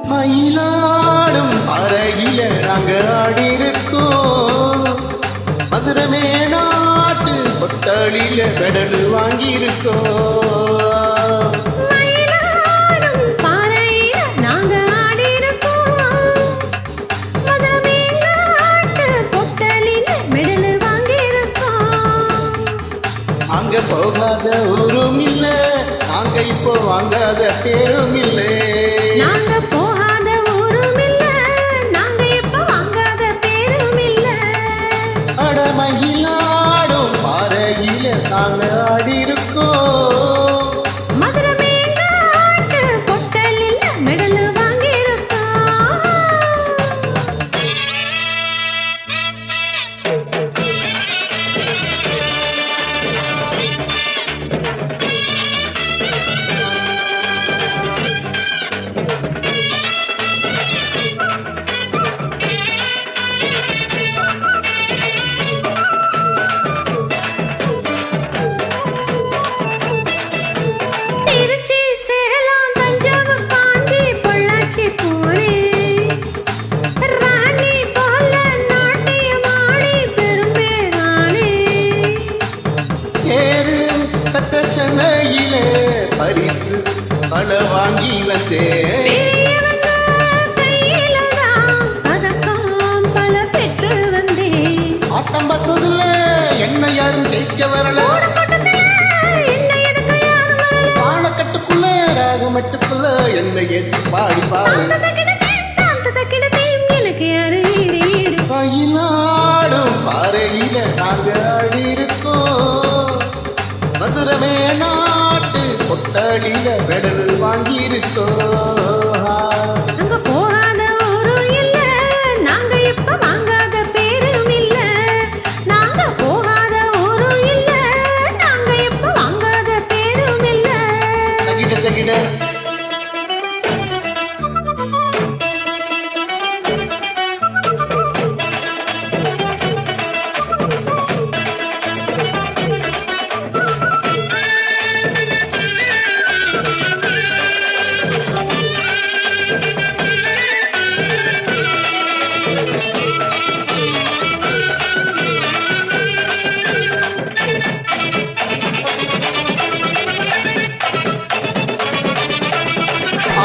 மயிலாடும் அறையில நாங்க ஆடி இருக்கோம். மதுரமே நாட்டு பொட்டலில பெடல் வாங்கி இருக்கோம். அங்க போகாத ஊரும் இல்ல, நாங்க இப்போ வாங்காத பேரும் இல்லை. மயிலாடும் பாறையில நாங்க ஆடி இருக்கோம். மதுரமே நாட்டு பொட்டலில் மெடல் வாங்கி இருக்கோம். சென்னையிலே பரிசு பல வாங்கி வந்தேன். ஆட்டம் பார்த்ததுல என்ன யாரும் ஜெயிக்க வரல. காலக்கட்டுக்குள்ள ராகமட்டுக்குள்ள என்ன ஏற்று பாடி பாடு. மயிலாடும் பாறையில நாங்க ஆடி இருக்கோம். மதுரமே நாட்டு பொட்டலில பெடல் வாங்கி இருக்கோம். அங்க போகாத ஊரும் இல்ல, நாங்க இப்ப வாங்காத பேரும் இல்ல. நாங்க போகாத ஊரும் இல்ல, நாங்க இப்ப வாங்காத பேரும் இல்ல. தகிட தகிட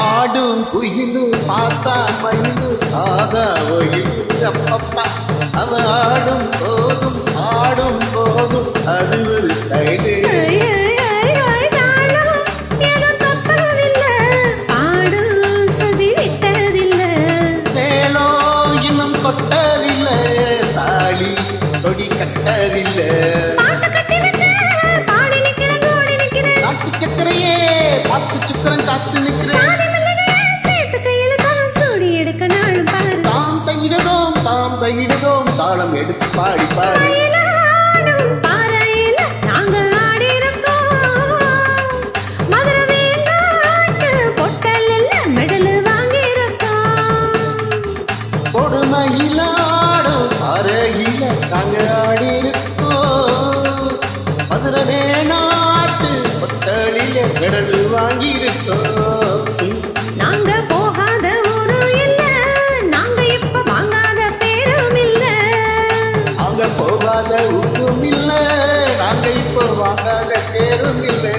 ஆடும் குயிலு பார்த்தா மயிலு ஆகா ஒயிலு அப்பப்பா. அவ ஆடும் போதும் அது ஒரு ஸ்டைலு. தேனோ இன்னும் கொட்டதில்லை, தாலி கொடி கட்டதில்லை. நாட்டு சக்கரையே பார்த்து சுக்கரம் காத்து நிற்கிறேன். தாம் தையிடுதோம் தாளம் எடுத்து பாடி பாரு. மயிலாடும் அறையில நாங்க ஆடி இருக்கோம். மதுரமே நாட்டு பொட்டலில பெடல் வாங்கி இருக்கோம். நாங்க போகாத ஊரும் இல்ல, நாங்க இப்ப வாங்காத பேரும் இல்ல. நாங்க போகாத ஊரும் இல்ல, நாங்க இப்ப வாங்காத பேரும் இல்லை.